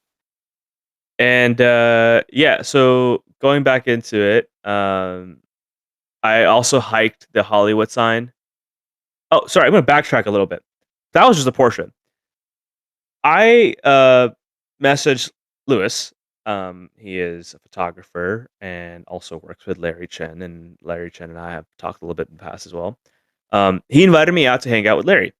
and, yeah, so going back into it, I also hiked the Hollywood sign. Oh, sorry, I'm gonna backtrack a little bit. That was just a portion. I, messaged Lewis. He is a photographer and also works with Larry Chen, and Larry Chen and I have talked a little bit in the past as well. He invited me out to hang out with Larry,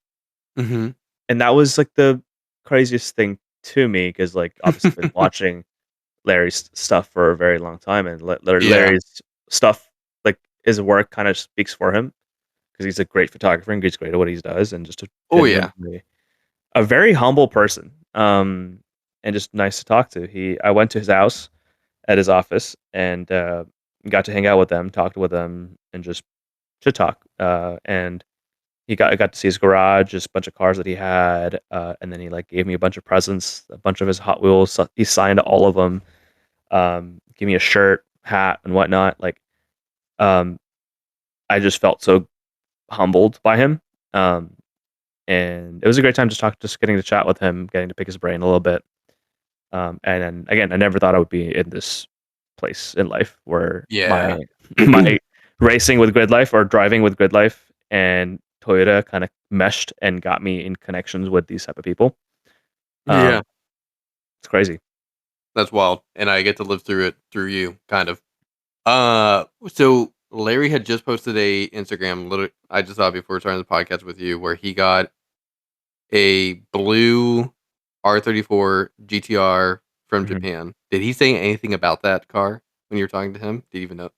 Mhm. and that was, like, the craziest thing to me because, like, obviously been watching Larry's stuff for a very long time, and Yeah. Larry's stuff, like, his work kinda speaks for him because he's a great photographer and he's great at what he does and just a Oh, yeah. genuinely a very humble person, and just nice to talk to. I went to his house at his office and, got to hang out with them, talked with them, and just to talk, and I got to see his garage, just a bunch of cars that he had, and then he, like, gave me a bunch of presents, a bunch of his Hot Wheels, so he signed all of them, gave me a shirt, hat, and whatnot, like, um, I just felt so humbled by him, um, and it was a great time just getting to chat with him, getting to pick his brain a little bit. And then again, I never thought I would be in this place in life where my Yeah. my racing with grid life or driving with grid life and Toyota kind of meshed and got me in connections with these type of people. Yeah. It's crazy. That's wild, and I get to live through it through you, kind of. So Larry had just posted a Instagram, I just saw it before starting the podcast with you, where he got a blue R34 GTR from Mhm. Japan. Did he say anything about that car when you were talking to him? Did you even know?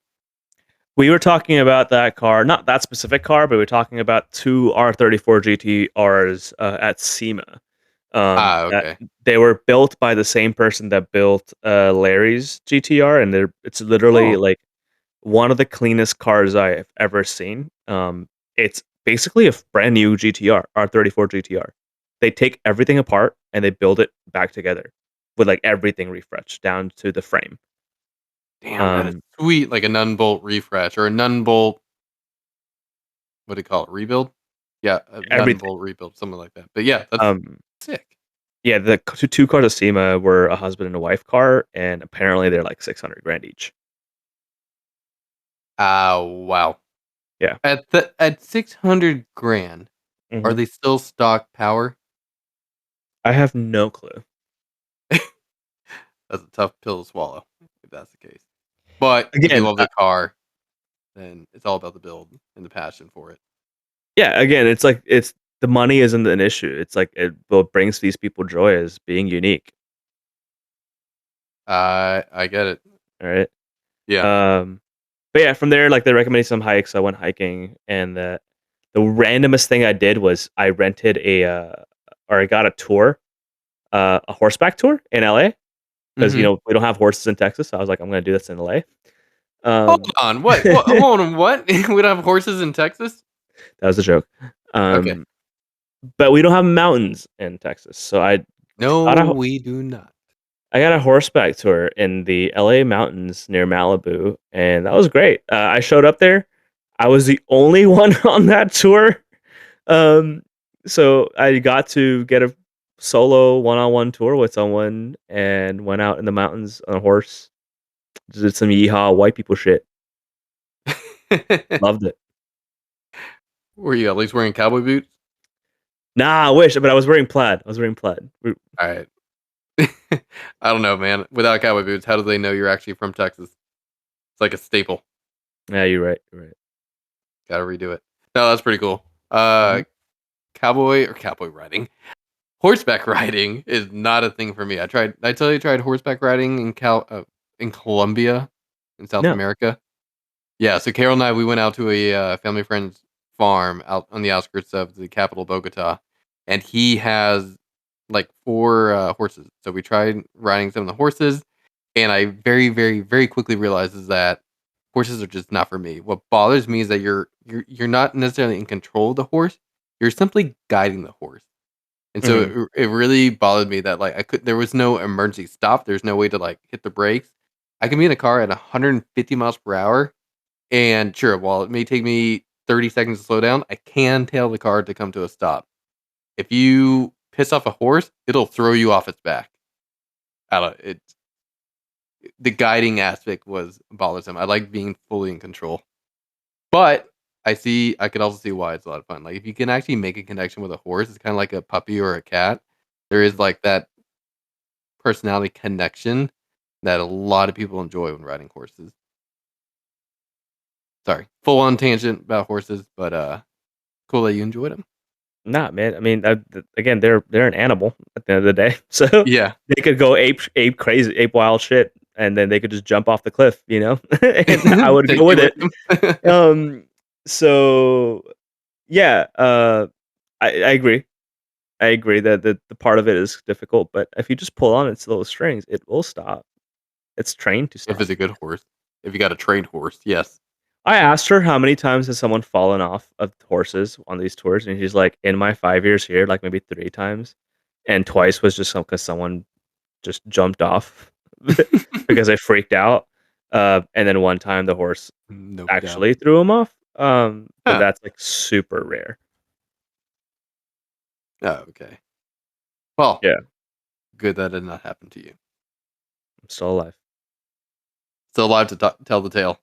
We were talking about that car, not that specific car, but we were talking about two R34 GTRs at SEMA. Ah, That okay. they were built by the same person that built Larry's GTR, and it's literally Oh, like one of the cleanest cars I've ever seen. It's basically a brand new GTR, R34 GTR. They take everything apart and they build it back together. with, like, everything refreshed down to the frame. Damn, that is Um, sweet. Like a nun bolt refresh or a nun bolt. What do you call it? Rebuild? Yeah, a nun everything. bolt rebuild, something like that. But yeah, that's Um, sick. yeah, the 2 cars of SEMA were a husband and a wife car, and apparently they're like 600 grand each. Wow. Yeah. At 600 grand, are Mhm. they still stock power? I have no clue. That's a tough pill to swallow if that's the case. But if you Again, love the car, then it's all about the build and the passion for it. yeah, again, it's like the money isn't an issue. It's like what brings these people joy is being unique, I get it. right? Yeah. Um, but yeah, from there, like they recommended some hikes. I went hiking, and the randomest thing I did was I rented or I got a tour, a horseback tour in LA because Mhm. we don't have horses in Texas. So I was like, I'm gonna do this in LA. Hold Um, on. What? Hold on. What? We don't have horses in Texas? that was a joke. Okay. Um, but we don't have mountains in Texas, so got No, a we do not. I got a horseback tour in the LA mountains near Malibu, and that was great. I showed up there. I was the only one on that tour. Um, so I got to get a solo one-on-one tour with someone and went out in the mountains on a horse. Just did some yeehaw white people shit. Loved it. Were you at least wearing cowboy boots? Nah, I wish, but I was wearing plaid. I was wearing plaid. All right. I don't know, man. Without cowboy boots, how do they know you're actually from Texas? It's like a staple. Yeah, you're right. You're right. Gotta redo it. No, that's pretty cool. Mhm. Cowboy riding. Horseback riding is not a thing for me. I tell you, I tried horseback riding in Colombia, in South No. America. Yeah, so Carol and I, we went out to a family friend's farm out on the outskirts of the capital, Bogota, and he has like four horses. So we tried riding some of the horses, and I very, very, very quickly realized is that horses are just not for me. What bothers me is that you're not necessarily in control of the horse; you're simply guiding the horse. And so Mhm. it really bothered me that like there was no emergency stop. There's no way to like hit the brakes. I can be in a car at 150 miles per hour, and sure, while it may take me 30 seconds to slow down, I can tell the car to come to a stop. If you piss off a horse, it'll throw you off its back. I don't. It's the guiding aspect was bothersome. I like being fully in control, but I could also see why it's a lot of fun. Like if you can actually make a connection with a horse, it's kind of like a puppy or a cat. There is like that personality connection that a lot of people enjoy when riding horses. Sorry, full on tangent about horses, but cool that you enjoyed them. Nah, man. I mean, again, they're an animal at the end of the day, so Yeah, they could go ape crazy, ape wild shit, and then they could just jump off the cliff, and I would take go with you with it. them. Um, so yeah, I agree. I agree that the part of it is difficult, but if you just pull on its little strings, it will stop. It's trained to If stop. it's a good horse, if you got a trained horse, yes. I asked her how many times has someone fallen off of horses on these tours, and she's like, in my 5 years here, like maybe 3 times, and twice was just because someone just jumped off because I freaked out. And then one time the horse No doubt. actually threw him off. But Huh. that's like super rare. Oh, okay. Well, Yeah, good that did not happen to you. I'm still alive. Still alive to tell the tale.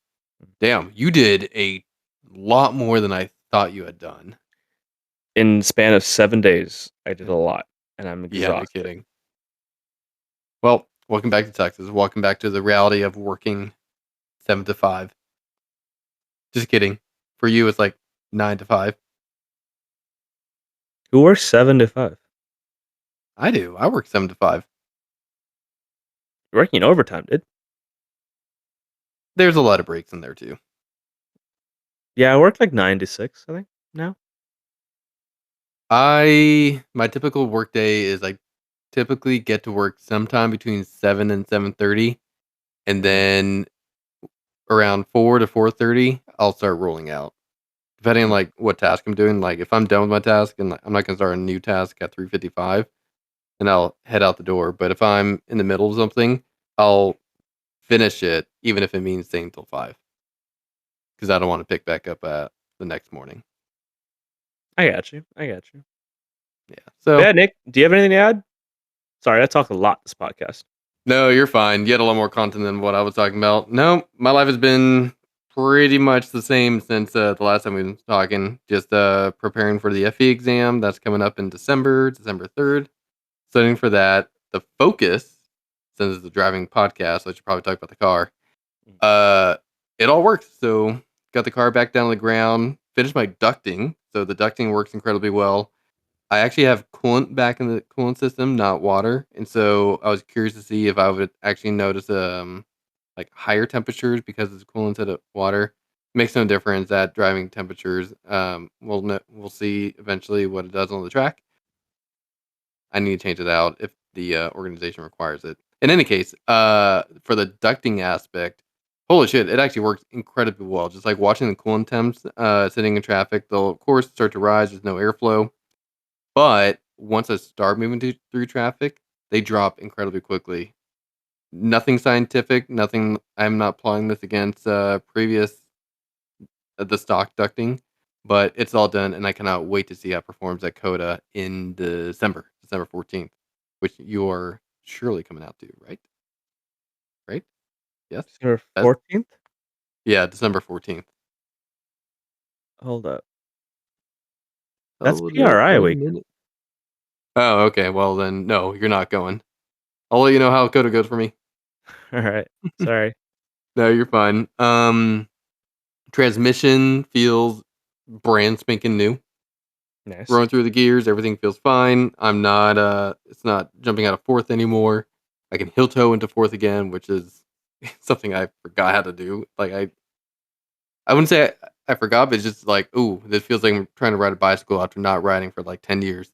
Damn, you did a lot more than I thought you had done. In the span of 7 days, I did a lot, and I'm Yeah, no exhausted. kidding. Well, welcome back to Texas. Welcome back to the reality of working 7 to 5. Just kidding. For you, it's like 9 to 5. Who works 7 to 5? I do. I work 7 to 5. You're working overtime, dude. There's a lot of breaks in there too. Yeah, I work like 9 to 6, I think now. My typical work day is I typically get to work sometime between 7 and 7:30, and Mhm. then around 4 to 4:30, I'll start rolling out. Depending on Mm. like what task I'm doing. Like if I'm done with my task and like, I'm not gonna start a new task at 3:55, and I'll head out the door. But if I'm in the middle of something, I'll finish it, even if it means staying till 5, because I don't want to pick back up the next morning. I got you. I got you. Yeah. Yeah, So Nick, do you have anything to add? Sorry, I talk a lot this podcast. no, you're fine. You had a lot more content than what I was talking about. No, my life has been pretty much the same since the last time we were talking. Just preparing for the FE exam that's coming up in December 3rd. Studying for that. The focus, since it's a driving podcast, I should probably talk about the car. Mm. Uh, it all works. So got the car back down on the ground. Finished my ducting. So the ducting works incredibly well. I actually have coolant back in the coolant system, not water, and so I was curious to see if I would actually notice like higher temperatures because it's coolant instead of water. Makes no difference at driving temperatures. We'll see eventually what it does on the track. I need to change it out if the organization requires it. In any case, for the ducting aspect, holy shit, it actually works incredibly well. Just like watching the coolant temps sitting in traffic, they'll of course start to rise. There's no airflow. But once I start moving through traffic, they drop incredibly quickly. Nothing scientific, nothing. I'm not applying this against previous the stock ducting, but it's all done, and I cannot wait to see how it performs at Coda in December 14th, which you are surely coming out to, right? Right? Yes. December Yes? 14th? Yeah, December 14th. Hold up. That's Hold up, PRI wait a week. minute. Oh, okay. Well then, no, you're not going. I'll let you know how Coda goes for me. All right. Sorry. No, you're fine. Transmission feels brand spanking new. Nice. Rolling through the gears, everything feels fine. I'm not it's not jumping out of fourth anymore. I can heel toe into fourth again, which is something I forgot how to do. Like I wouldn't say I forgot, but it's just like, ooh, this feels like I'm trying to ride a bicycle after not riding for like 10 years.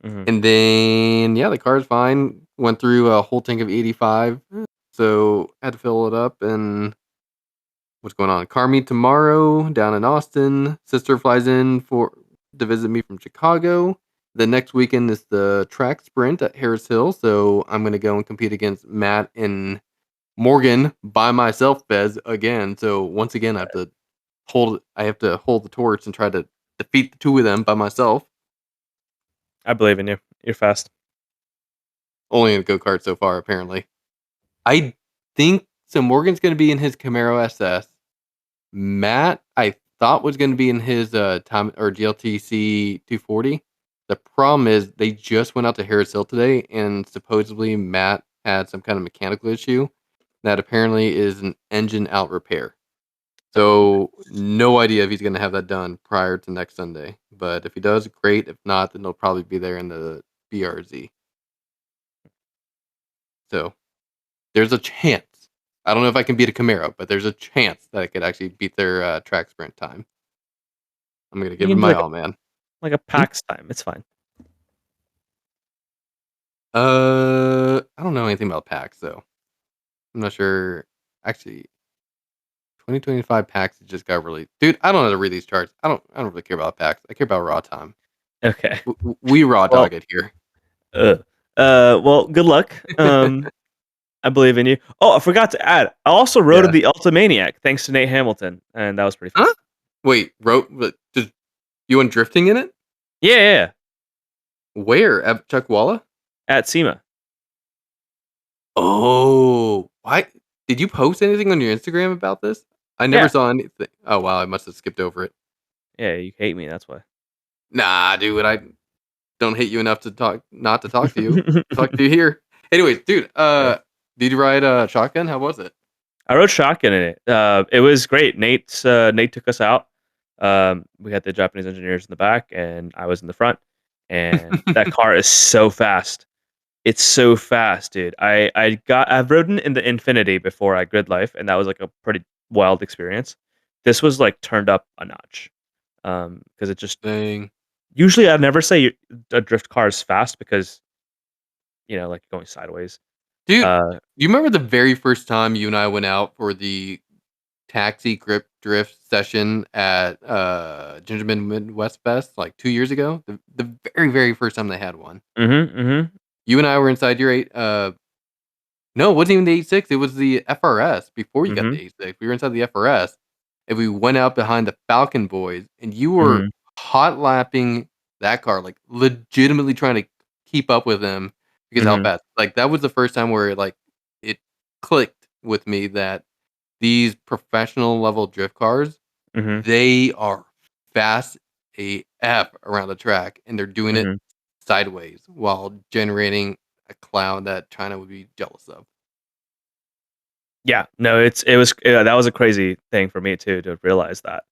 Mhm. And then yeah, the car's fine. Went through a whole tank of 85. So had to fill it up and what's going on? Car meet tomorrow down in Austin. Sister flies in for to visit me from Chicago. The next weekend is the track sprint at Harris Hill, so I'm gonna go and compete against Matt and Morgan by myself, Bez, again. So once again, I have to hold the torch and try to defeat the two of them by myself. I believe in you. You're fast. Only in a go kart so far, apparently. I think so. Morgan's gonna be in his Camaro SS. Matt, I thought was going to be in his time or GLTC 240. The problem is they just went out to Harris Hill today, and supposedly Matt had some kind of mechanical issue that apparently is an engine out repair. So no idea if he's going to have that done prior to next Sunday. But if he does, great. If not, then he'll probably be there in the BRZ. So there's a chance. I don't know if I can beat a Camaro, but there's a chance that I could actually beat their track sprint time. I'm gonna You give it can do my all, man. like a Hmm? PAX time. It's fine. I don't know anything about PAX, though. I'm not sure. Actually, 2025 PAX just got released. Dude, I don't know how to read these charts. I don't really care about PAX. I care about raw time. Okay. We raw Well, dog it here. uh, well, good luck. I believe in you. Oh, I forgot to add. I also rode Yeah. the Ultimaniac thanks to Nate Hamilton, and that was pretty fun. Huh? Wait, wrote but just you went drifting in it? Yeah, yeah, yeah. Where? At Chuckwalla? At SEMA. Oh, why did you post anything on your Instagram about this? I never Yeah. saw anything. Oh wow, I must have skipped over it. Yeah, you hate me. That's why. Nah, dude, I don't hate you enough to talk not to talk to you. Talk to you here. Anyways, dude, Yeah. did you ride shotgun? How was it? I rode shotgun in it. It was great. Nate took us out. We had the Japanese engineers in the back, and I was in the front. And that car is so fast. It's so fast, dude. I've ridden in the Infinity before at Grid Life, and that was like a pretty wild experience. This was like turned up a notch. Because it just Dang. usually I'd never say a drift car is fast because like going sideways. Dude, Uh, you remember the very first time you and I went out for the taxi grip drift session at Gingerman Midwest Fest like 2 years ago? The very, very first time they had one. mm-hmm, mm-hmm. You and I were inside your eight. No, it wasn't even the 86. It was the FRS before you got the Mhm, 86. We were inside the FRS, and we went out behind the Falcon boys, and you were mhm, hot lapping that car, like legitimately trying to keep up with him because how mhm, fast. Like that was the first time where like it clicked with me that these professional level drift cars, mhm, they are fast AF around the track, and they're doing it mhm. sideways while generating a cloud that China would be jealous of. Yeah, no, that was a crazy thing for me too to realize that.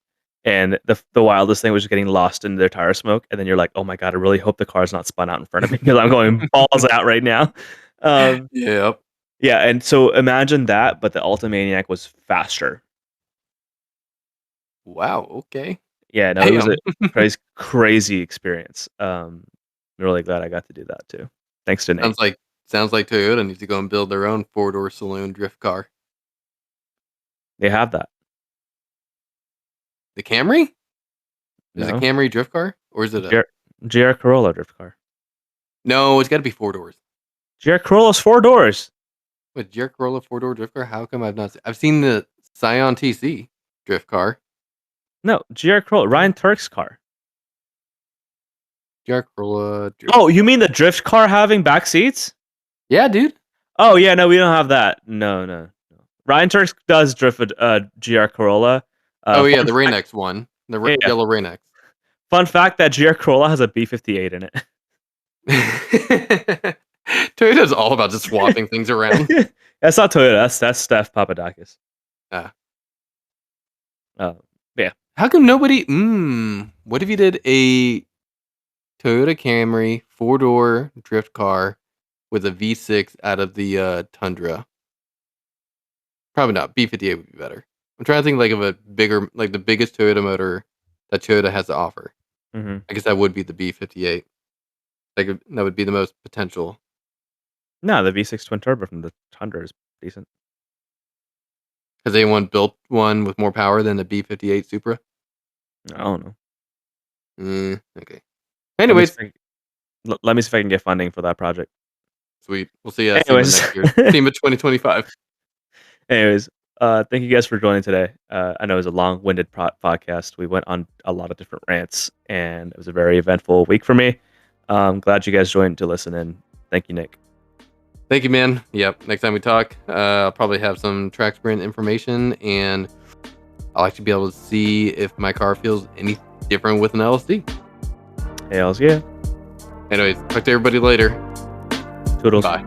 And the wildest thing was just getting lost in their tire smoke, and then you're like, "Oh my god, I really hope the car's not spun out in front of me because I'm going balls out right now." Um, Yep. yeah, and so imagine that, but the Ultimaniac was faster. Wow, okay. Yeah, no, it was a Damn. crazy experience. I'm really glad I got to do that too. Thanks to Nate. Sounds like sounds like Toyota needs to go and build their own four-door saloon drift car. They have that. The Camry? Is a No? Camry drift car? Or is it a GR GR Corolla drift car. No, it's gotta be 4 doors. GR Corolla's 4 doors. With Jack Corolla four-door drift car? How come I've not I've seen the Scion TC drift car. No, GR Corolla, Ryan Turk's car. Jack Corolla drift Oh, you car. mean the drift car having back seats? Yeah, dude. Oh, yeah, no, we don't have that. No, no, no. Ryan Turk does drift a, GR Corolla. Oh, yeah, Fun the fact Rain-X one. The yeah, yeah. yellow Rain-X. Fun fact that GR Corolla has a B58 in it. Toyota's all about just swapping things around. That's not Toyota, that's Steph Papadakis. Ah. Uh, yeah. How come nobody what if you did a Toyota Camry four-door drift car with a V6 out of the, Tundra? Probably not, B58 would be better. I'm trying to think, like, of a bigger like, the biggest Toyota motor that Toyota has to offer. Mhm. I guess that would be the B58. Like, that would be the most potential. No, the V6 twin turbo from the Tundra is decent. Has anyone built one with more power than the B58 Supra? I don't know. Okay. Let me see Anyways, if I let me see if I can get funding for that project. sweet. We'll see you at SEMA Anyways. next year. SEMA 2025. Anyways, thank you guys for joining today. I know it was a long-winded podcast. We went on a lot of different rants, and it was a very eventful week for me. Glad you guys joined to listen in. Thank you, Nick. Thank you, man. Yep. Next time we talk, I'll probably have some track sprint information, and I'll actually be able to see if my car feels any different with an LSD. Hells yeah. Anyways, talk to everybody later. Toodles. Bye.